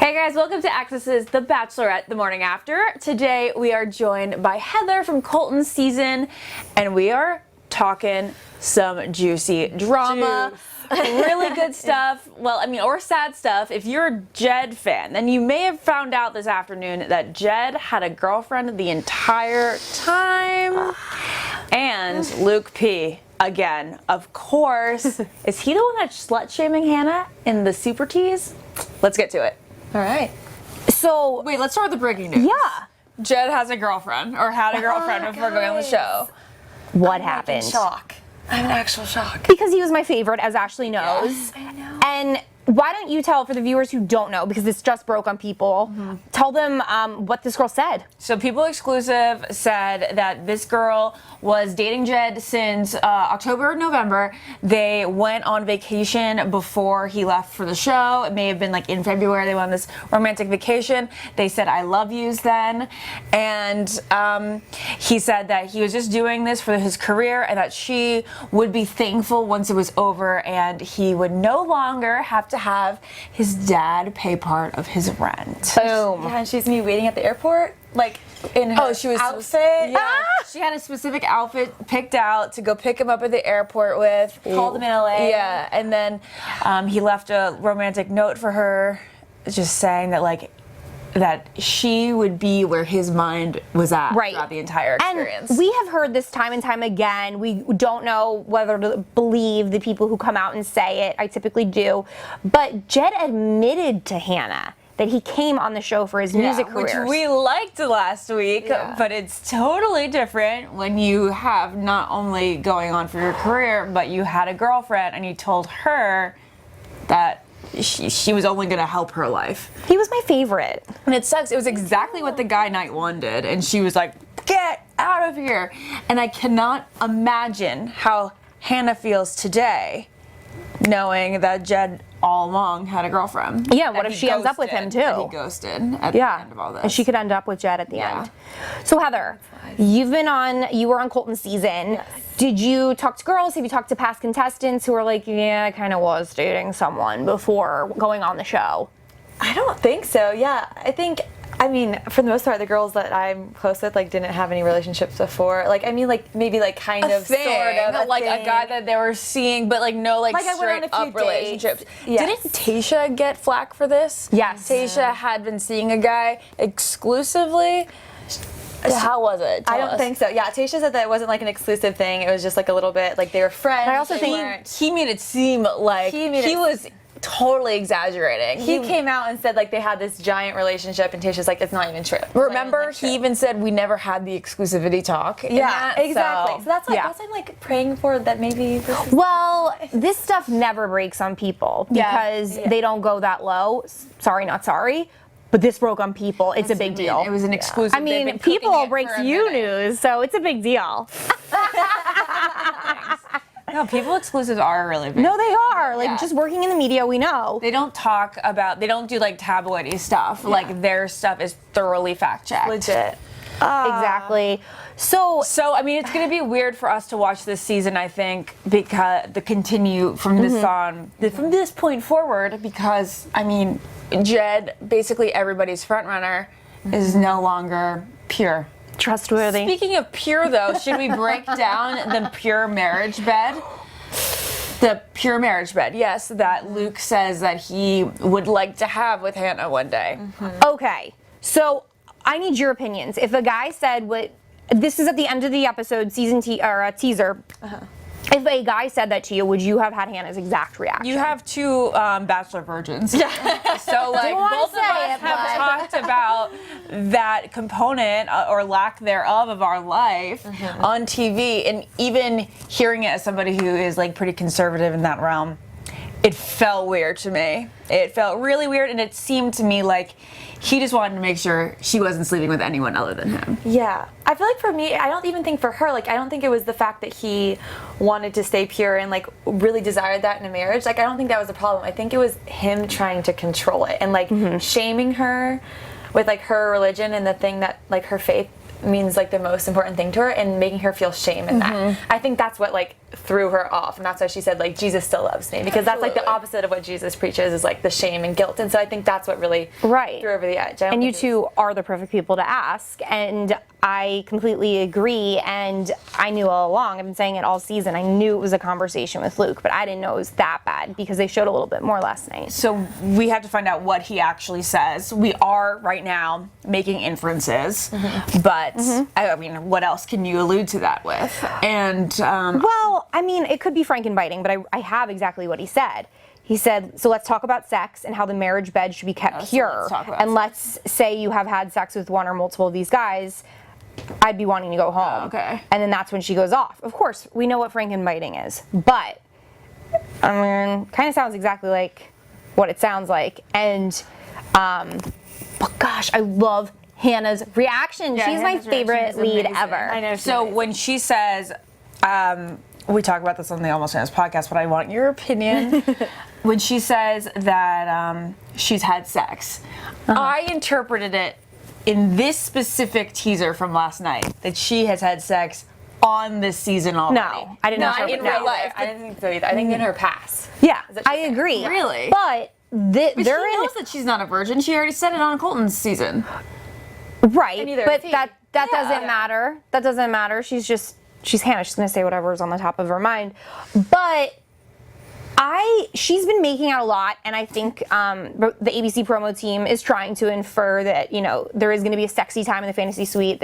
Hey guys, welcome to Access's The Bachelorette the morning after. Today we are joined by Heather from Colton's season, and we are talking some juicy drama. Really good stuff. Well, I mean, or sad stuff. If you're a Jed fan, then you may have found out this afternoon that Jed had a girlfriend the entire time. And Luke P, again, of course. Is he the one that's slut-shaming Hannah in the Super Tease? Let's get to it. All right. So, wait, let's start with the breaking news. Yeah. Jed has a girlfriend, or had a girlfriend before going on the show. What happened? I'm in shock. I'm in actual shock. Because he was my favorite, as Ashley knows. Yes, I know. And why don't you tell, for the viewers who don't know, because this just broke on People, tell them what this girl said. So People Exclusive said that this girl was dating Jed since October or November. They went on vacation before he left for the show. It may have been like in February. They went on this romantic vacation. They said I love yous then. And he said that he was just doing this for his career and that she would be thankful once it was over and he would no longer have to have his dad pay part of his rent. Boom. Yeah, and she's gonna be waiting at the airport, like in her outfit. Yeah, she had a specific outfit picked out to go pick him up at the airport with. Called him in LA. Yeah, and then he left a romantic note for her, just saying that that she would be where his mind was at throughout the entire experience. And we have heard this time and time again. We don't know whether to believe the people who come out and say it. I typically do. But Jed admitted to Hannah that he came on the show for his music career. Which we liked last week, but it's totally different when you have not only going on for your career, but you had a girlfriend and you told her that she was only going to help her life. He was my favorite. And it sucks. It was exactly what the guy night one did. And she was like, get out of here. And I cannot imagine how Hannah feels today knowing that Jed all along had a girlfriend. Yeah, what if she ends up with him too? That he ghosted at the end of all this. And she could end up with Jed at the end. So Heather, you were on Colton's season. Yes. Did you talk to girls? Have you talked to past contestants who are like, yeah, I kind of was dating someone before going on the show? I don't think so. Yeah, I mean, for the most part, the girls that I'm close with didn't have any relationships before. Maybe kind of, thing, sort of, a guy that they were seeing, but no I went on straight a few up relationships. Yes. Didn't Tayshia get flack for this? Yes. Tayshia had been seeing a guy exclusively. How was it? I don't think so. Yeah, Tayshia said that it wasn't an exclusive thing. It was just a little bit they were friends. But I also think he made it seem like he was totally exaggerating. He came out and said they had this giant relationship, and Tayshia's like, it's not even true. Remember, he even said we never had the exclusivity talk. Yeah, exactly. So that's that's I'm praying for that maybe. Well, this stuff never breaks on People because they don't go that low. Sorry, not sorry. But this broke on People. It's a big deal. It was an exclusive. I mean, People breaks you news, so it's a big deal. No, People exclusives are really big. No, they are. Just working in the media, we know. They don't talk about, they don't do tabloidy stuff. Their stuff is thoroughly fact checked. Legit. Exactly. So I mean, it's going to be weird for us to watch this season, I think, because from this point forward, because, I mean, Jed, basically everybody's front runner, is no longer pure. Trustworthy. Speaking of pure, though, should we break down the pure marriage bed? The pure marriage bed, yes, that Luke says that he would like to have with Hannah one day. Okay, so I need your opinions. If a guy said this is at the end of the episode, teaser. If a guy said that to you, would you have had Hannah's exact reaction? You have two Bachelor virgins. So both of us have talked about that component or lack thereof of our life on TV, and even hearing it as somebody who is pretty conservative in that realm, it felt weird to me. It felt really weird, and it seemed to me like he just wanted to make sure she wasn't sleeping with anyone other than him. Yeah. I feel for me, I don't even think for her, I don't think it was the fact that he wanted to stay pure and really desired that in a marriage. I don't think that was the problem. I think it was him trying to control it and shaming her with her religion and the thing that her faith means the most important thing to her, and making her feel shame in that. I think that's what threw her off, and that's why she said like Jesus still loves me, because that's like the opposite of what Jesus preaches, is like the shame and guilt. And so I think that's what really threw her over the edge. And you two are the perfect people to ask, and I completely agree. And I knew all along, I've been saying it all season, I knew it was a conversation with Luke, but I didn't know it was that bad because they showed a little bit more last night. So we have to find out what he actually says. We are right now making inferences, but I mean, what else can you allude to that with? And Well, I mean, it could be frankenbiting, but I have exactly what he said. He said, so let's talk about sex and how the marriage bed should be kept pure. let's talk about and sex. let's say you have had sex with one or multiple of these guys, I'd be wanting to go home. Okay. And then that's when she goes off. Of course, we know what frankenbiting is, but I mean, kind of sounds exactly like what it sounds like. And, but gosh, I love Hannah's reaction. She's my Hannah's reaction favorite is lead amazing. ever. I know. so when she says, we talk about this on the Almost Famous podcast, but I want your opinion. When she says that she's had sex, I interpreted it in this specific teaser from last night that she has had sex on this season already. No, I didn't Not interpret in that. real life. I didn't think so either. I think in her past. Yeah, Is that what I you're saying? agree. Really? But But she they're in knows that she's not a virgin. She already said it on Colton's season. right, neither but is he. that doesn't matter. That doesn't matter. She's Hannah. She's gonna say whatever's on the top of her mind. But she's been making out a lot, and I think the ABC promo team is trying to infer that there is going to be a sexy time in the fantasy suite.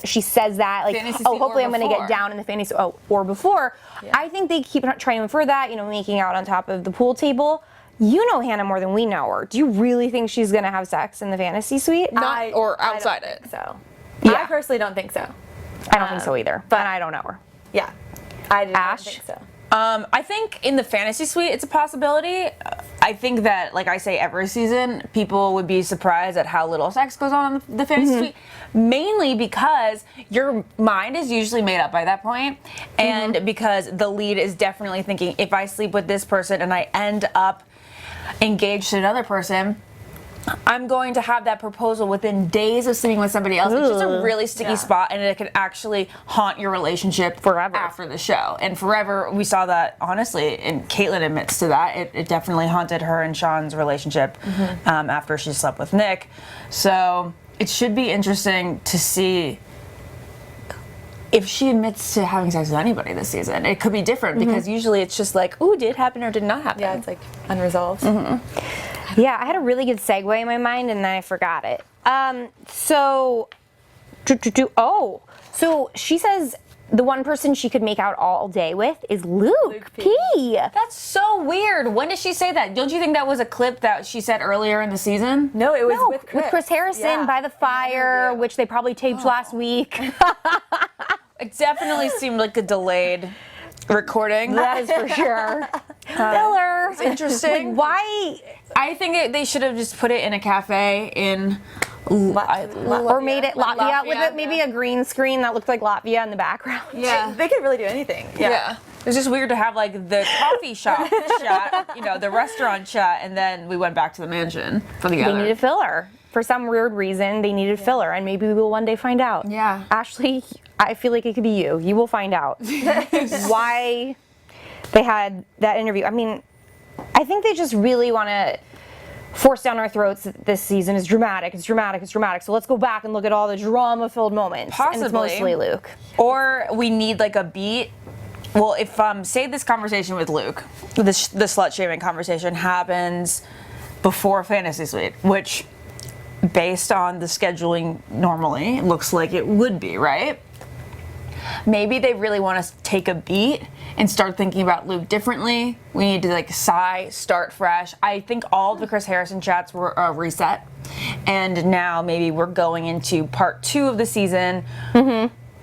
She says that like, Fantasy oh, suite hopefully or I'm going to before. get down in the fantasy or before. Yeah. I think they keep trying to infer that making out on top of the pool table. You know Hannah more than we know her. Do you really think she's going to have sex in the fantasy suite? Or outside I don't it. think so. Yeah. I personally don't think so. I don't think so either. But I don't know her. Yeah. I don't Ash? think so. I think in the fantasy suite, it's a possibility. I think that, like I say every season, people would be surprised at how little sex goes on in the fantasy suite, mainly because your mind is usually made up by that point, and because the lead is definitely thinking, if I sleep with this person and I end up engaged to another person, I'm going to have that proposal within days of sleeping with somebody else. It's just a really sticky spot, and it can actually haunt your relationship Forever. after the show. And forever, we saw that, honestly, and Caitlyn admits to that. It definitely haunted her and Sean's relationship after she slept with Nick. So it should be interesting to see if she admits to having sex with anybody this season. It could be different because usually it's just like, ooh, did it happen or did it not happen? Yeah, it's like unresolved. Yeah, I had a really good segue in my mind and then I forgot it. So she says the one person she could make out all day with is Luke P. That's so weird. When did she say that? Don't you think that was a clip that she said earlier in the season? No, it was No, with Chris. Harrison by the fire, which they probably taped last week. It definitely seemed like a delayed recording. That is for sure. Filler. It's interesting. Like, why? I think they should have just put it in a cafe in Or made it Latvia with Latvia, maybe a green screen that looked like Latvia in the background. Yeah. They could really do anything. Yeah. It was just weird to have like the coffee shop shot, the restaurant shot, and then we went back to the mansion for the They other. needed filler. For some weird reason, they needed filler, and maybe we will one day find out. Yeah. Ashley, I feel like it could be you. You will find out why they had that interview. I mean, I think they just really want to force down our throats that this season is dramatic. It's dramatic. It's dramatic. So let's go back and look at all the drama-filled moments. And it's Possibly. mostly Luke. Or we need like a beat. Well, if say this conversation with Luke, the slut shaming conversation happens before Fantasy Suite, which, based on the scheduling normally, it looks like it would be, right? Maybe they really want us to take a beat and start thinking about Luke differently. We need to like sigh, start fresh. I think all the Chris Harrison chats were a reset. And now maybe we're going into part 2 of the season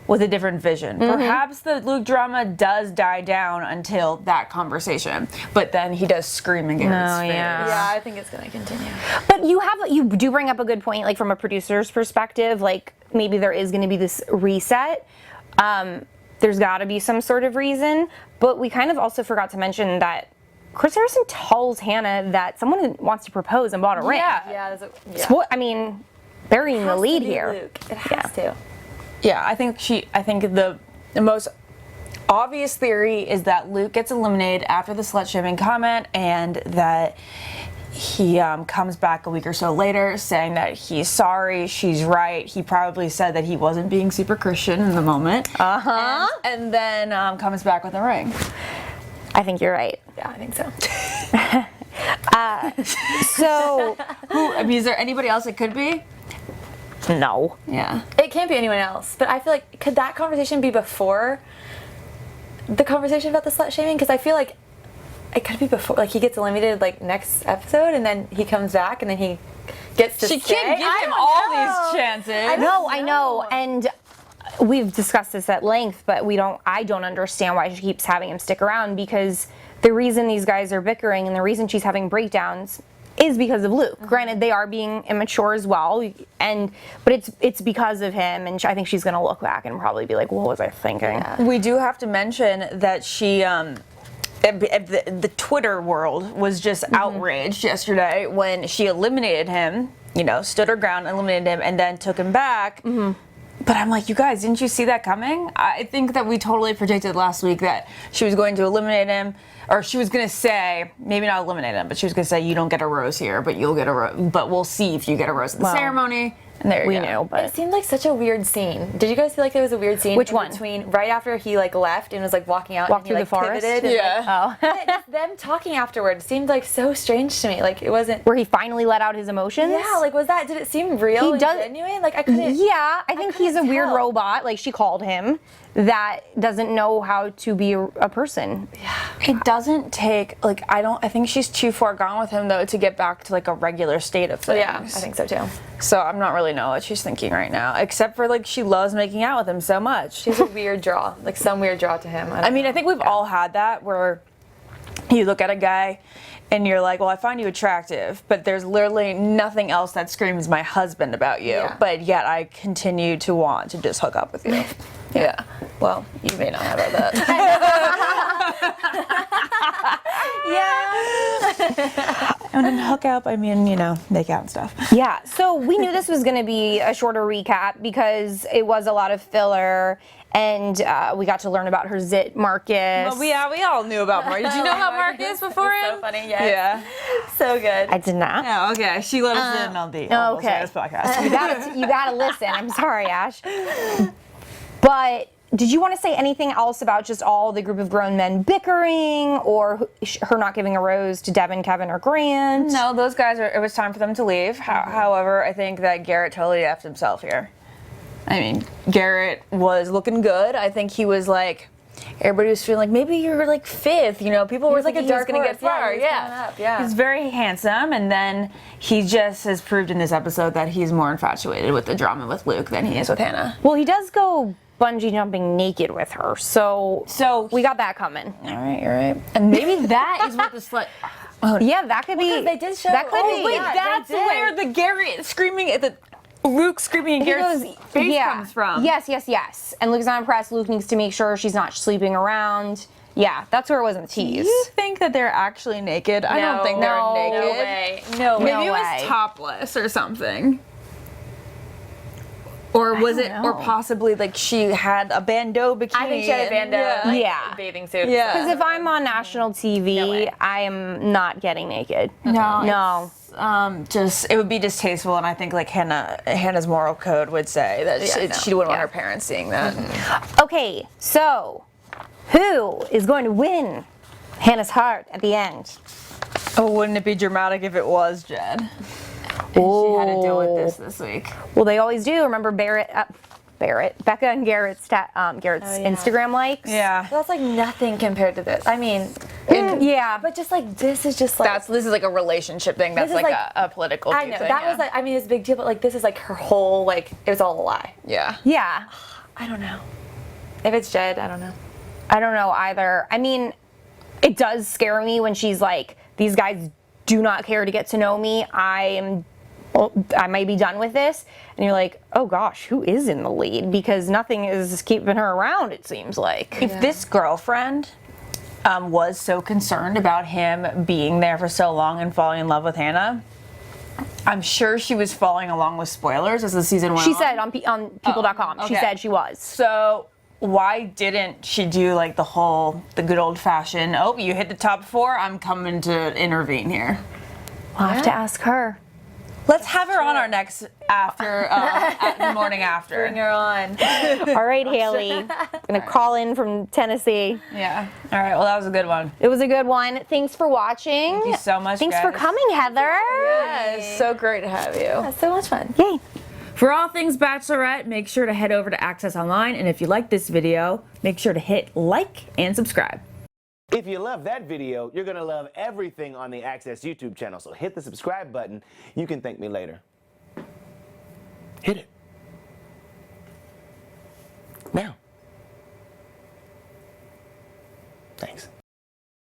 with a different vision. Perhaps the Luke drama does die down until that conversation. But then he does scream in Garrett's face. Yeah, I think it's going to continue. But you do bring up a good point, like from a producer's perspective, like maybe there is going to be this reset. There's got to be some sort of reason, but we kind of also forgot to mention that Chris Harrison tells Hannah that someone wants to propose and bought a ring. Yeah, So, I mean, burying the lead here. Luke. It has to. Yeah, I think the most obvious theory is that Luke gets eliminated after the slut-shaming comment, and that he comes back a week or so later saying that he's sorry, she's right. He probably said that he wasn't being super Christian in the moment. And then comes back with a ring. I think you're right. Yeah, I think so. So, I mean, is there anybody else it could be? no. Yeah. It can't be anyone else. But I feel like, could that conversation be before the conversation about the slut shaming? Because I feel like it could be before. Like, he gets eliminated like next episode, and then he comes back, and then he gets to She stay. can't give I him don't all know. these chances. I know. And we've discussed this at length, but I don't understand why she keeps having him stick around, because the reason these guys are bickering and the reason she's having breakdowns is because of Luke. Granted, they are being immature as well, but it's because of him, and I think she's gonna look back and probably be like, what was I thinking? Yeah. We do have to mention that she, the Twitter world was just outraged yesterday when she eliminated him, stood her ground, eliminated him, and then took him back. But I'm like, you guys, didn't you see that coming? I think that we totally predicted last week that she was going to eliminate him, or she was going to say, maybe not eliminate him, but she was going to say, you don't get a rose here, but you'll get a rose. But we'll see if you get a rose at the ceremony. And there We you go. knew, but It seemed like such a weird scene. Did you guys feel like there was a weird scene? Which in one? Between right after he like left and was like walking out, Walked and he through like the forest? pivoted. And, Yeah. Like, just them talking afterwards seemed like so strange to me. Like it wasn't. where he finally let out his emotions. Yeah. Like was that? Did it seem real? He and does- genuine? Like I couldn't. Yeah, I think he's a couldn't weird tell. robot, like she called him, that doesn't know how to be a person. It doesn't take, I think she's too far gone with him, though, to get back to, a regular state of things. Yeah, I think so too. So I'm not really know what she's thinking right now, except for, she loves making out with him so much. She's a weird draw. Like some weird draw to him. I mean, I think we've all had that where you look at a guy and you're like, well, I find you attractive, but there's literally nothing else that screams my husband about you, Yeah. but yet I continue to want to just hook up with you. Yeah. Well, you may not have had that. And then hook up, I mean, make out and stuff. Yeah, so we knew this was going to be a shorter recap because it was a lot of filler, and we got to learn about her zit Marcus. Well, we all knew about Marcus. Did you know about Marcus before him? So funny. Yes. Yeah. So good. I did not. Oh, okay. She let us in on the Okay. this podcast. You gotta listen. I'm sorry, Ash. But did you want to say anything else about just all the group of grown men bickering, or her not giving a rose to Devin, Kevin, or Grant? No, those guys it was time for them to leave. However, I think that Garrett totally effed himself here. I mean, Garrett was looking good. I think he was everybody was feeling like maybe you're fifth, people were like a thinking dark he was gonna horse. get far. Yeah, he was coming up, yeah. He's very handsome, and then he just has proved in this episode that he's more infatuated with the drama with Luke than he is with Hannah. Well, he does go bungee jumping naked with her, so we got that coming. All right, you're right. And maybe that is what the slut. Yeah, that could be. Because they did show. That could be. Wait, yeah, that's they did. where the Garrett screaming at the Luke screaming in Garrett's face comes from. Yes. And Luke's not impressed. Luke needs to make sure she's not sleeping around. Yeah, that's where it was in the tease. Do you think that they're actually naked? I don't think they're no naked. No way. No way. Maybe it No was way. topless or something. Or was it, know. or possibly she had a bandeau bikini? I think she had a bandeau. Yeah. Like, Yeah. Bathing suit. Yeah. Because if I'm on national TV, way. I am not getting naked. No. Just it would be distasteful, and I think Hannah's moral code would say that she wouldn't want her parents seeing that. Okay, so who is going to win Hannah's heart at the end? Oh, wouldn't it be dramatic if it was Jed? And she had to deal with this week. Well, they always do. Remember Becca and Garrett's Instagram likes? Yeah. That's nothing compared to this. I mean, Yeah. but just this is just This is a relationship thing. That's This is a political I know thing. that was I mean it's a big deal, but this is her whole it was all a lie. Yeah. Yeah. I don't know. If it's Jed, I don't know. I don't know either. I mean, it does scare me when she's like, these guys do not care to get to know me. I might be done with this. And you're like, oh gosh, who is in the lead? Because nothing is keeping her around, it seems like. If this girlfriend was so concerned about him being there for so long and falling in love with Hannah, I'm sure she was following along with spoilers as the season went on. She said on people.com, she okay. said she was. So why didn't she do like the good old fashioned, oh, you hit the top 4, I'm coming to intervene here? We'll have to ask her. Let's have her on our next at the morning after. Bring her on. All right, Haley. Gonna call in from Tennessee. Yeah. All right. Well, that was a good one. It was a good one. Thanks for watching. Thank you so much. Thanks for guys. coming, Heather. Yes, so great to have you. That's so much fun. Yay. For all things Bachelorette, make sure to head over to Access Online, and if you like this video, make sure to hit like and subscribe. If you love that video, you're going to love everything on the Access YouTube channel, so hit the subscribe button. You can thank me later. Hit it. Now. Thanks.